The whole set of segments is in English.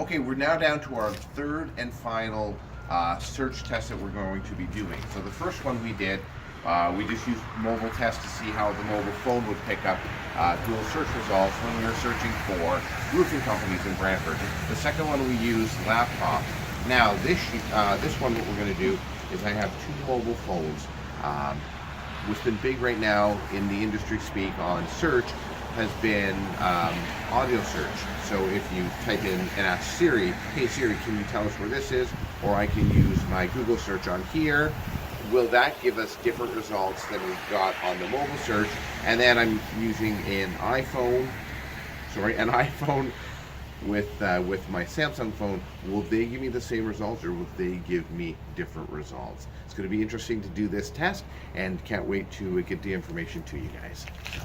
Okay, we're now down to our third and final search test that we're going to be doing. So the first one we did, we just used mobile test to see how the mobile phone would pick up Google search results when we were searching for roofing companies in Brantford. The second one we used laptop. Now this one, what we're going to do is I have two mobile phones. What's been big right now in the industry speak on search has been audio search. So if you type in and ask Siri, hey Siri, can you tell us where this is? Or I can use my Google search on here. Will that give us different results than we've got on the mobile search? And then I'm using an iPhone with my Samsung phone. Will they give me the same results, or will they give me different results? It's going to be interesting to do this test, and can't wait to get the information to you guys. So,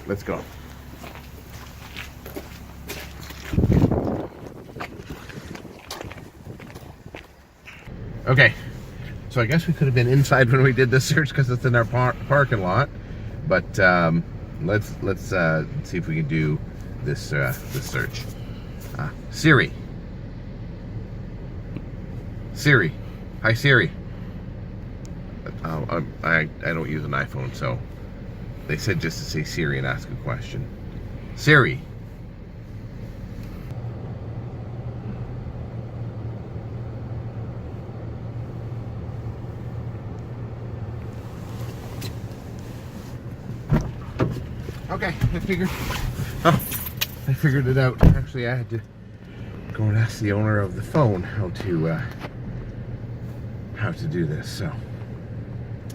let's go. Okay, so I guess we could have been inside when we did this search because it's in our parking lot. But let's see if we can do this search. Siri. Siri. Hi Siri. I don't use an iPhone, so they said just to say Siri and ask a question. Siri. Okay, I figured it out. Actually, I had to go and ask the owner of the phone how to do this. So,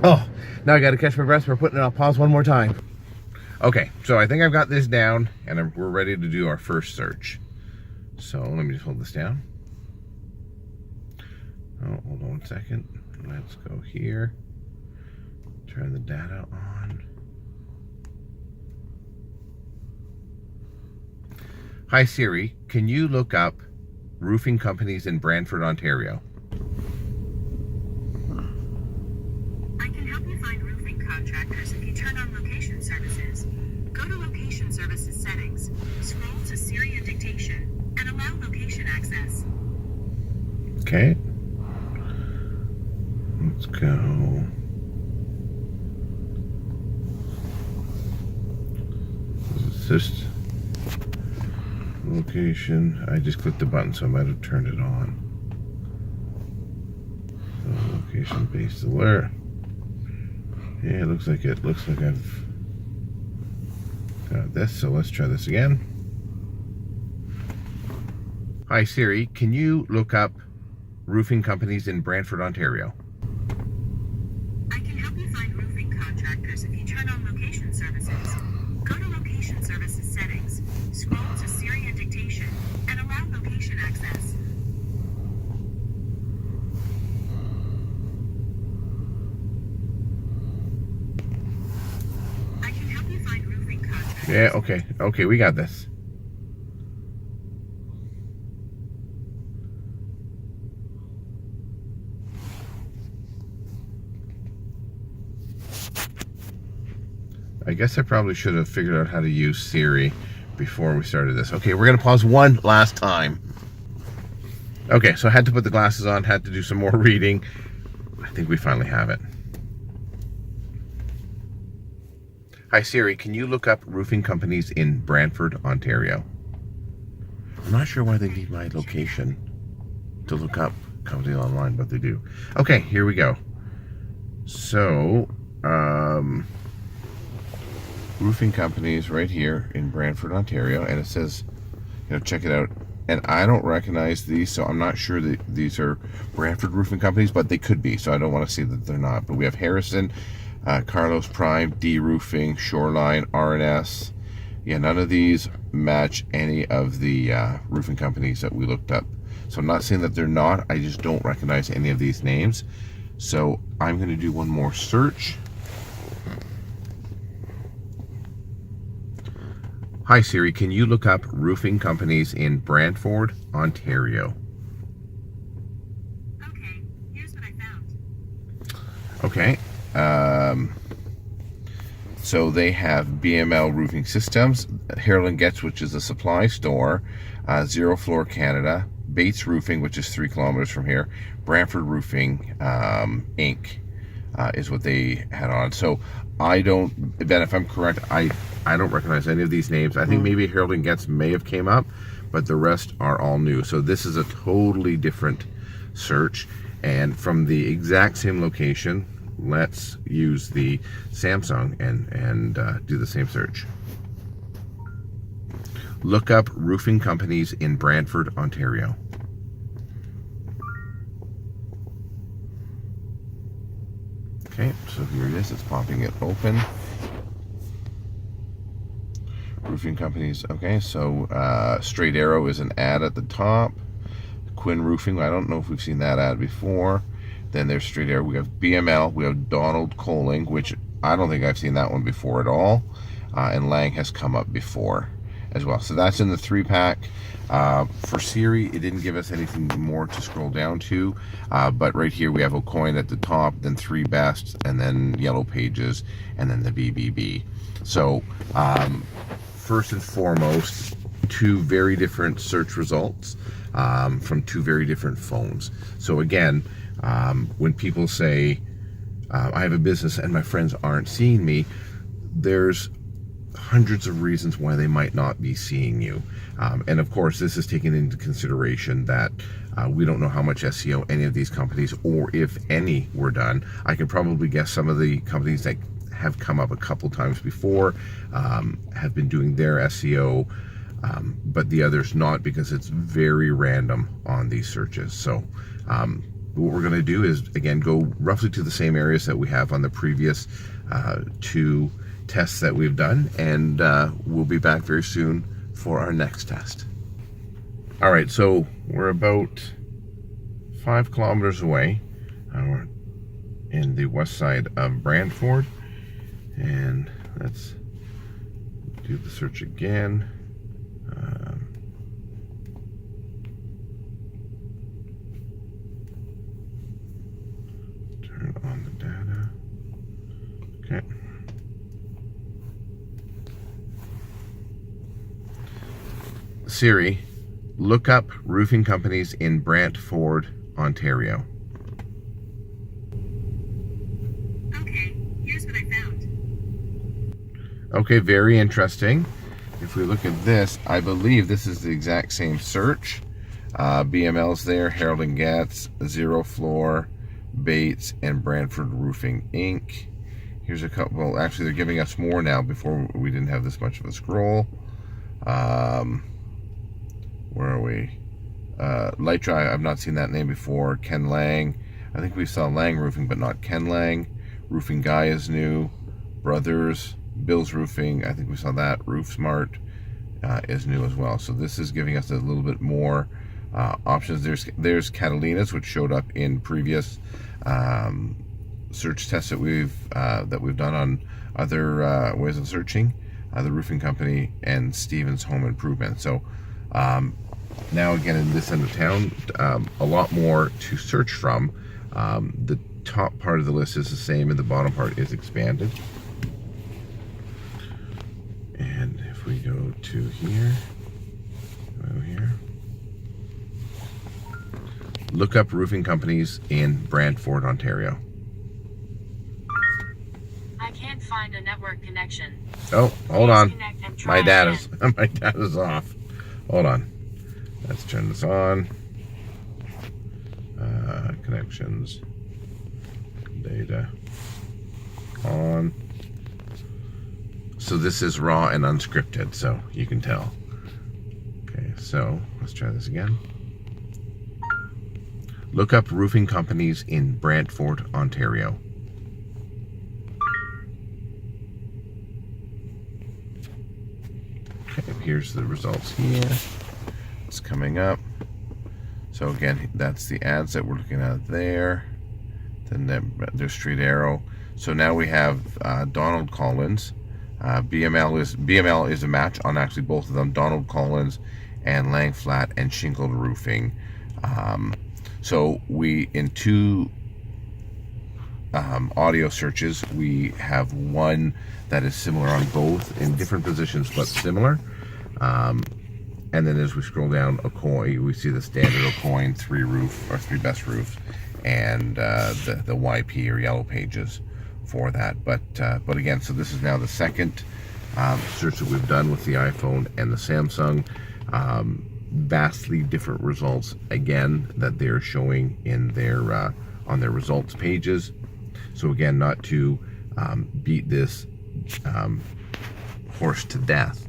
oh, now I got to catch my breath. We're putting it on pause one more time. Okay, so I think I've got this down, and we're ready to do our first search. So let me just hold this down. Oh, hold on one second. Let's go here. Turn the data on. Hi Siri, can you look up roofing companies in Brantford, Ontario? I can help you find roofing contractors if you turn on location services. Go to location services settings, scroll to Siri and dictation, and allow location access. Okay. Let's go. Assist. Location. I just clicked the button, so I might have turned it on. So location based alert. Yeah, it looks like I've got this. So let's try this again. Hi Siri, can you look up roofing companies in Brantford, Ontario? I can help you find roofing contractors if you turn on location services. Go to location services settings, scroll to Siri and dictation, and allow location access. I can help you find roofing contractors. Yeah, okay, we got this. I guess I probably should have figured out how to use Siri before we started this. Okay, we're gonna pause one last time. Okay, so I had to put the glasses on, had to do some more reading. I think we finally have it. Hi Siri, can you look up roofing companies in Brantford, Ontario? I'm not sure why they need my location to look up companies online, but they do. Okay, here we go. So, roofing companies right here in Brantford, Ontario, and it says, check it out. And I don't recognize these, so I'm not sure that these are Brantford roofing companies, but they could be, so I don't want to say that they're not. But we have Harrison, Carlos Prime, D Roofing, Shoreline, RNS. Yeah, none of these match any of the roofing companies that we looked up. So I'm not saying that they're not, I just don't recognize any of these names. So I'm going to do one more search. Hi Siri, can you look up roofing companies in Brantford, Ontario? Okay, here's what I found. Okay. So they have BML Roofing Systems, Harold and Getz, which is a supply store, Zero Floor Canada, Bates Roofing, which is 3 kilometers from here, Brantford Roofing Inc. Is what they had on. So I don't, Ben, if I'm correct, I don't recognize any of these names. I think maybe Harold and Getz may have came up, but the rest are all new. So this is a totally different search, and from the exact same location, let's use the Samsung and do the same search. Look up roofing companies in Brantford, Ontario. Okay, so here it is. It's popping it open. Roofing companies. Okay, so Straight Arrow is an ad at the top. Quinn Roofing, I don't know if we've seen that ad before. Then there's Straight Arrow. We have BML. We have Donald Coling, which I don't think I've seen that one before at all. And Lang has come up before as well. So that's in the 3-pack. For Siri, it didn't give us anything more to scroll down to. But right here we have Aucoin at the top, then 3 Best, and then Yellow Pages, and then the BBB. So first and foremost, 2 very different search results from 2 very different phones. So again, when people say, I have a business and my friends aren't seeing me, there's hundreds of reasons why they might not be seeing you. And of course, this is taken into consideration that we don't know how much SEO any of these companies, or if any, were done. I can probably guess some of the companies that have come up a couple times before have been doing their SEO, but the others not, because it's very random on these searches. So what we're going to do is, again, go roughly to the same areas that we have on the previous 2 tests that we've done, and we'll be back very soon for our next test. All right, so we're about 5 kilometers away. We're in the west side of Brantford, and let's do the search again. Turn on the data. Okay. Siri, look up roofing companies in Brantford, Ontario. Okay, here's what I found. Okay, very interesting. If we look at this, I believe this is the exact same search. BML's there, Harold and Getz, Zero Floor, Bates, and Brantford Roofing Inc. Here's a couple. Well, actually, they're giving us more now. Before, we didn't have this much of a scroll. Where are we? Light Dry, I've not seen that name before. Ken Lang, I think we saw Lang Roofing, but not Ken Lang. Roofing Guy is new. Brothers, Bill's Roofing, I think we saw that. Roof Smart is new as well. So this is giving us a little bit more options. There's Catalina's, which showed up in previous search tests that we've done on other ways of searching. The roofing company, and Stevens Home Improvement. So now again, in this end of town, a lot more to search from. The top part of the list is the same, and the bottom part is expanded. And if we go to here, look up roofing companies in Brantford, Ontario. I can't find a network connection. Oh, hold on. My data. data's off. Hold on. Let's turn this on. Connections. Data. On. So this is raw and unscripted, so you can tell. Okay, so let's try this again. Look up roofing companies in Brantford, Ontario. Okay, here's the results here. It's coming up. So again, that's the ads that we're looking at there. Then there's Straight Arrow. So now we have Donald Collins. BML is a match on actually both of them. Donald Collins and Lang Flat and Shingled Roofing. So we, in two audio searches. We have one that is similar on both, in different positions but similar. And then as we scroll down Aucoin, we see the standard Aucoin 3 best roofs, and the YP or yellow pages for that. But again, so this is now the second search that we've done with the iPhone and the Samsung. Vastly different results again that they're showing in their on their results pages. So again, not to beat this horse to death,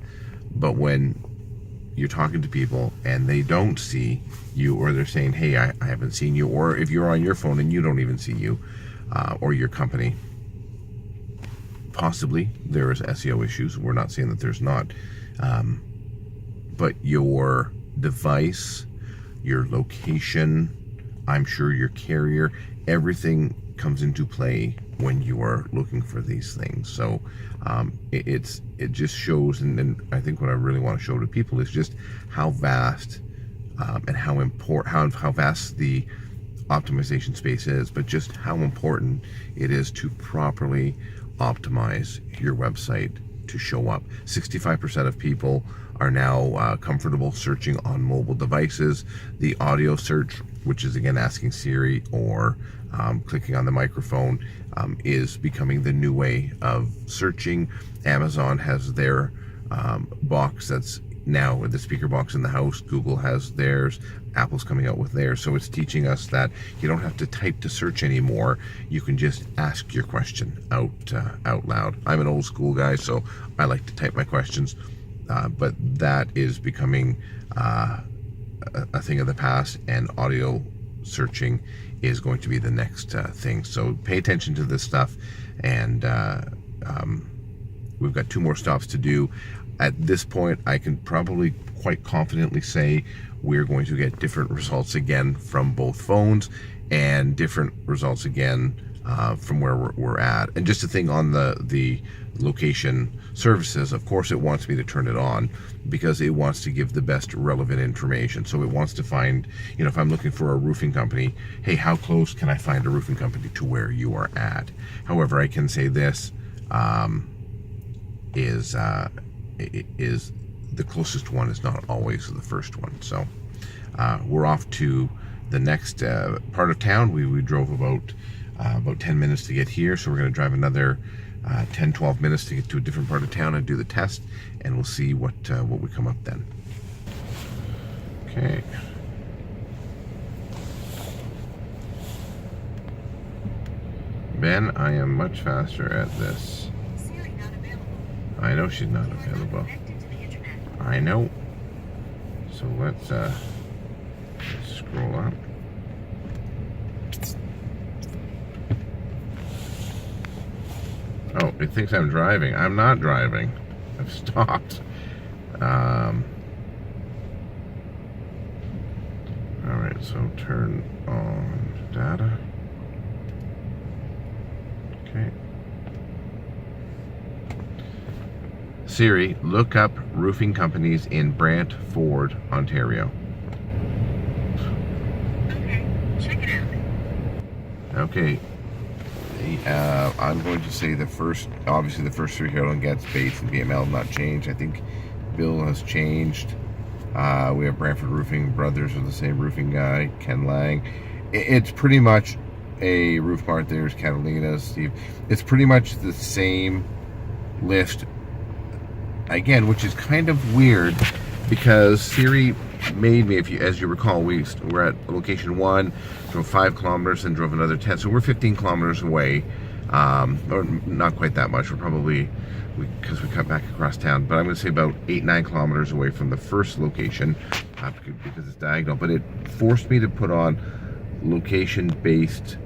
but when you're talking to people and they don't see you, or they're saying, hey, I haven't seen you, or if you're on your phone and you don't even see you or your company, possibly there is SEO issues. We're not saying that there's not, but your device, your location, I'm sure your carrier, everything comes into play when you are looking for these things. So it just shows, and I think what I really want to show to people is just how vast and how important, how vast the optimization space is, but just how important it is to properly optimize your website to show up. 65% of people are now comfortable searching on mobile devices. The audio search, which is again asking Siri or clicking on the microphone, is becoming the new way of searching. Amazon has their box that's now the speaker box in the house. Google has theirs. Apple's coming out with theirs. So it's teaching us that you don't have to type to search anymore. You can just ask your question out loud. I'm an old school guy, so I like to type my questions. But that is becoming a thing of the past, and audio searching is going to be the next thing. So pay attention to this stuff, and we've got 2 more stops to do. At this point, I can probably quite confidently say we're going to get different results again from both phones, and different results again from where we're at. And just a thing on the location services, of course it wants me to turn it on because it wants to give the best relevant information. So it wants to find, you know, if I'm looking for a roofing company, hey, how close can I find a roofing company to where you are at? However, I can say this is the closest one is not always the first one. So we're off to the next part of town. We drove about 10 minutes to get here, so we're going to drive another 10-12 minutes to get to a different part of town and do the test, and we'll see what we come up then. Okay. Ben, I am much faster at this. Siri not available. I know she's not You are not available. connected to the internet. I know. So let's scroll up. Oh, it thinks I'm driving. I'm not driving. I've stopped. Alright, so turn on data. Okay. Siri, look up roofing companies in Brantford, Ontario. Okay, check it out. Okay. I'm going to say obviously the first 3 here on Gets, Bates, and BML have not changed. I think Bill has changed. We have Brantford Roofing Brothers with the same roofing guy, Ken Lang. It's pretty much a Roof Mart. There's Catalina, Steve. It's pretty much the same list again, which is kind of weird because Siri made me, as you recall, we're at location 1, drove 5 kilometers, and drove another 10. So we're 15 kilometers away, or not quite that much. We're probably, because we cut back across town, but I'm going to say about 8-9 kilometers away from the first location because it's diagonal. But it forced me to put on location-based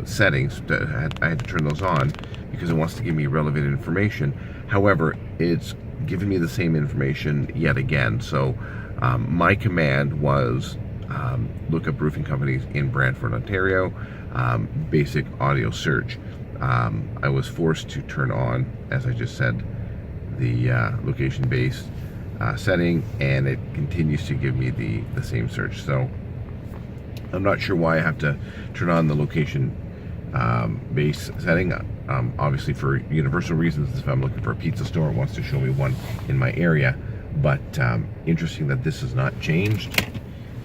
settings. I had to turn those on because it wants to give me relevant information. However, it's given me the same information yet again. So my command was look up roofing companies in Brantford, Ontario, basic audio search. I was forced to turn on, as I just said, the location-based setting, and it continues to give me the same search. So I'm not sure why I have to turn on the location base setting. Obviously for universal reasons, if I'm looking for a pizza store, it wants to show me one in my area. But interesting that this has not changed.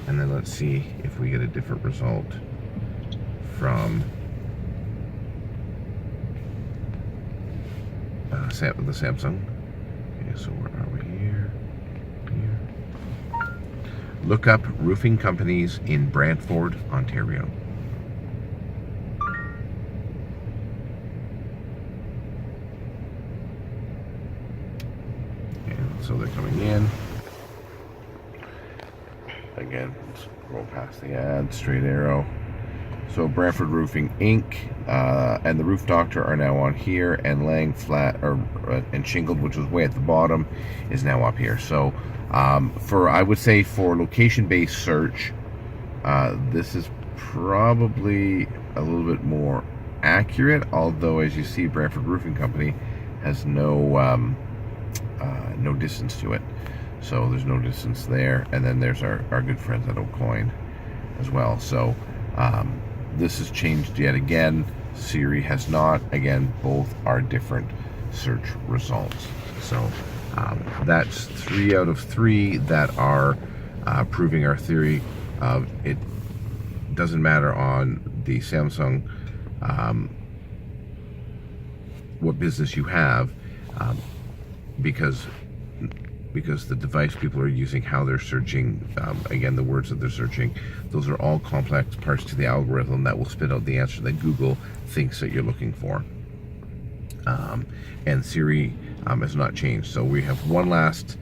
And then let's see if we get a different result from the Samsung. Okay, so where are we here? Look up roofing companies in Brantford, Ontario. And so they're coming in. Again, scroll past the ad, straight arrow. So Brantford Roofing Inc. And the Roof Doctor are now on here, and Lang Flat and Shingled, which was way at the bottom, is now up here. So I would say for location-based search, this is probably a little bit more accurate. Although, as you see, Brantford Roofing Company has no distance to it. So there's no distance there, and then there's our good friends at Aucoin as well. So this has changed yet again. Siri has not. Again, both are different search results. So that's 3 out of 3 that are proving our theory of it doesn't matter on the Samsung what business you have, because the device people are using, how they're searching, again, the words that they're searching, those are all complex parts to the algorithm that will spit out the answer that Google thinks that you're looking for. And Siri has not changed. So we have one last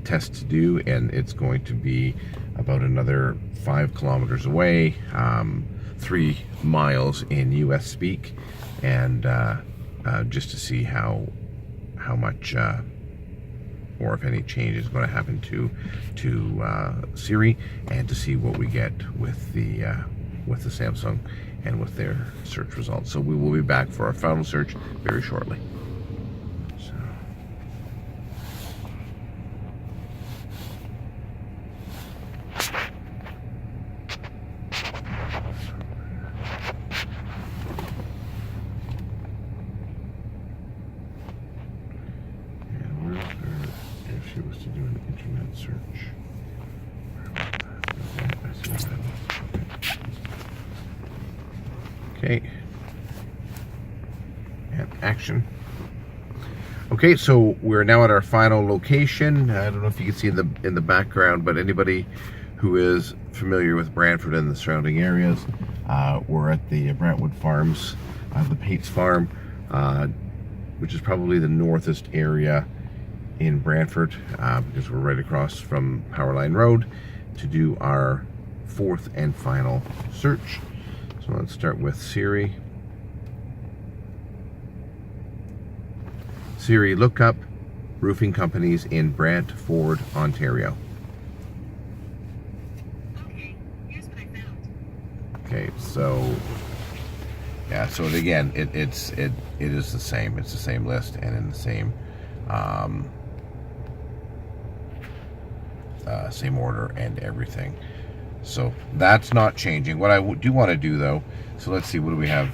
test to do, and it's going to be about another 5 kilometers away, 3 miles in US speak, and just to see how much or if any change is going to happen to Siri, and to see what we get with the Samsung and with their search results. So we will be back for our final search very shortly. So. If she was to do an internet search. Okay. And action. Okay, so we're now at our final location. I don't know if you can see in the background, but anybody who is familiar with Brantford and the surrounding areas, we're at the Brantwood Farms, the Pates Farm, which is probably the northest area in Brantford, because we're right across from Powerline Road, to do our 4th and final search. So let's start with Siri. Siri, look up roofing companies in Brantford, Ontario. Okay, here's what I found. Okay, so yeah, so again, it is the same. It's the same list and in the same same order and everything. So that's not changing. What I do want to do though, so let's see, what do we have?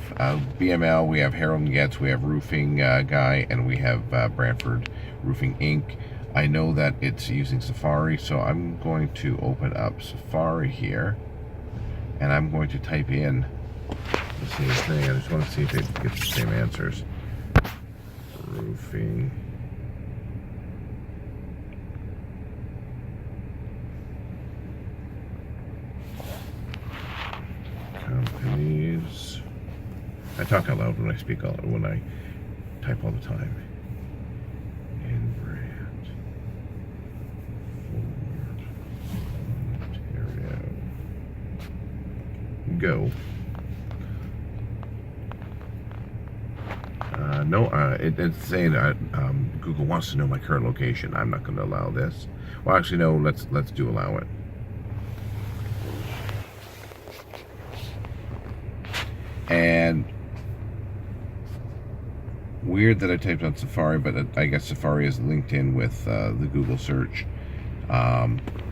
BML, we have Harold and Getz, we have Roofing Guy, and we have Brantford Roofing Inc. I know that it's using Safari, so I'm going to open up Safari here, and I'm going to type in the same thing. I just want to see if it gets the same answers. Roofing companies. I talk out loud when I speak, when I type all the time. In Brantford, Ontario. Go. No, it's saying Google wants to know my current location. I'm not going to allow this. Well, actually, no. Let's do allow it. And weird that I typed on Safari, but I guess Safari is linked in with the Google search.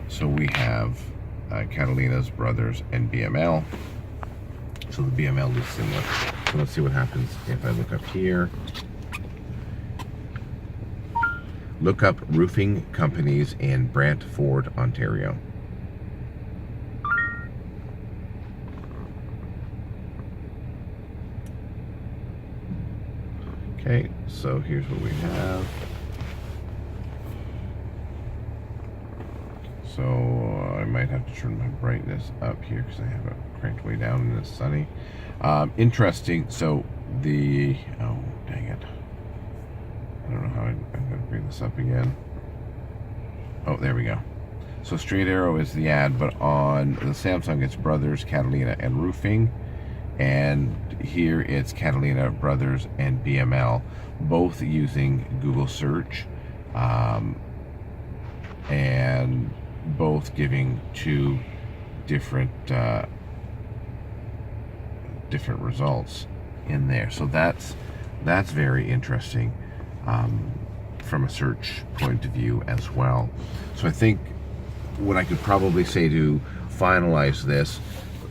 So we have Catalina's Brothers and BML. So the BML is similar. So let's see what happens if I look up here. Look up roofing companies in Brantford, Ontario. Okay, so here's what we have. So I might have to turn my brightness up here because I have it cranked way down and it's sunny. Interesting. So the, oh, dang it. I don't know how I'm going to bring this up again. Oh, there we go. So Straight Arrow is the ad, but on the Samsung it's Brothers, Catalina, and Roofing. And here it's Catalina, Brothers, and BML, both using Google search, and both giving two different different results in there. So that's very interesting from a search point of view as well. So I think what I could probably say to finalize this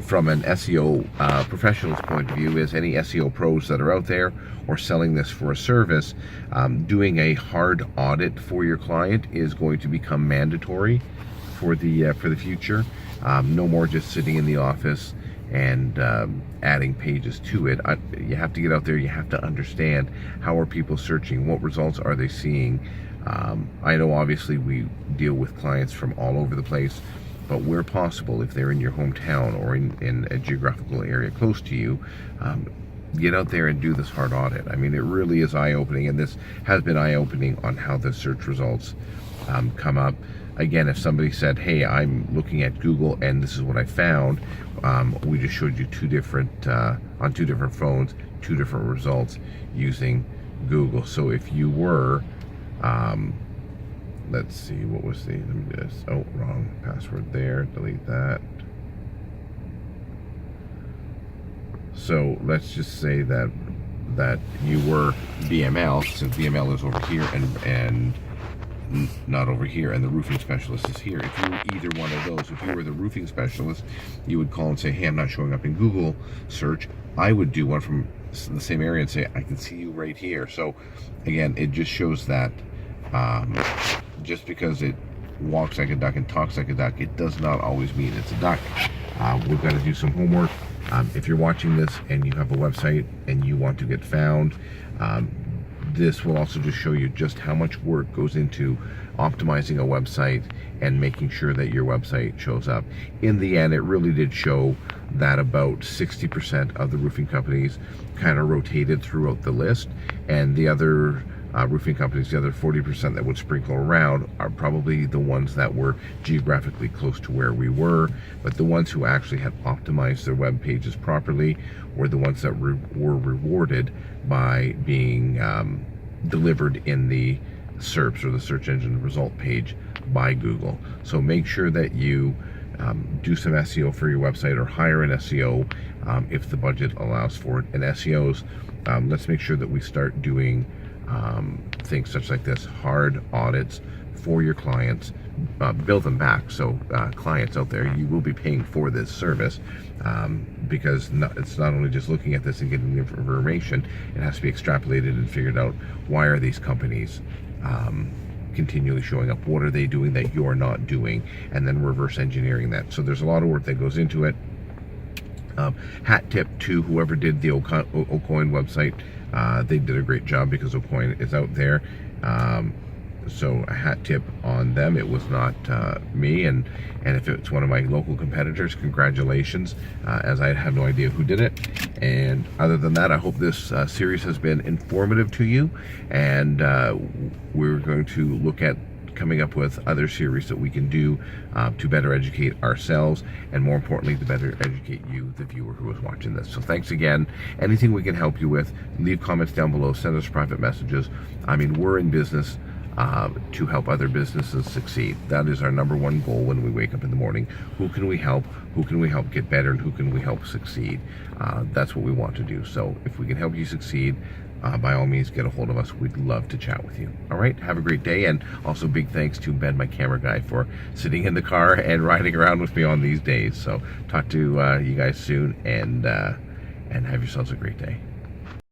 from an SEO professional's point of view is any SEO pros that are out there or selling this for a service, doing a hard audit for your client is going to become mandatory for the future. No more just sitting in the office and adding pages to it. You have to get out there. You have to understand, how are people searching? What results are they seeing? I know obviously we deal with clients from all over the place, but where possible, if they're in your hometown or in a geographical area close to you, get out there and do this hard audit. I mean, it really is eye-opening, and this has been eye-opening on how the search results come up. Again, if somebody said, hey, I'm looking at Google and this is what I found, we just showed you two different, on two different phones, two different results using Google. So if you were, let's see, what was the, let me just, oh, wrong password there, delete that. So let's just say that you were BML, since BML is over here and not over here, and the roofing specialist is here. If you were either one of those, if you were the roofing specialist, you would call and say, hey, I'm not showing up in Google search. I would do one from the same area and say, I can see you right here. So again, it just shows that just because it walks like a duck and talks like a duck, it does not always mean it's a duck. We've got to do some homework. If you're watching this and you have a website and you want to get found, this will also just show you just how much work goes into optimizing a website and making sure that your website shows up. In the end, it really did show that about 60% of the roofing companies kind of rotated throughout the list, and the other roofing companies, the other 40% that would sprinkle around, are probably the ones that were geographically close to where we were, but the ones who actually had optimized their web pages properly were the ones that were rewarded by being delivered in the SERPs, or the search engine result page, by Google. So make sure that you do some SEO for your website, or hire an SEO if the budget allows for it. And SEOs, let's make sure that we start doing things such like this, hard audits for your clients, bill them back. So clients out there, you will be paying for this service, because it's not only just looking at this and getting the information, it has to be extrapolated and figured out, why are these companies continually showing up? What are they doing that you're not doing? And then reverse engineering that. So there's a lot of work that goes into it. Hat tip to whoever did the Aucoin website. They did a great job, because Aucoin is out there. So a hat tip on them. It was not me, and if it's one of my local competitors, congratulations, as I have no idea who did it. And other than that, I hope this series has been informative to you, and we're going to look at coming up with other series that we can do to better educate ourselves, and more importantly, to better educate you, the viewer who is watching this. So thanks again. Anything we can help you with, leave comments down below, send us private messages. I mean, we're in business to help other businesses succeed. That is our number one goal when we wake up in the morning. Who can we help? Who can we help get better? And who can we help succeed? That's what we want to do. So if we can help you succeed, by all means, get a hold of us. We'd love to chat with you. All right, have a great day. And also big thanks to Ben, my camera guy, for sitting in the car and riding around with me on these days. So talk to you guys soon, and have yourselves a great day.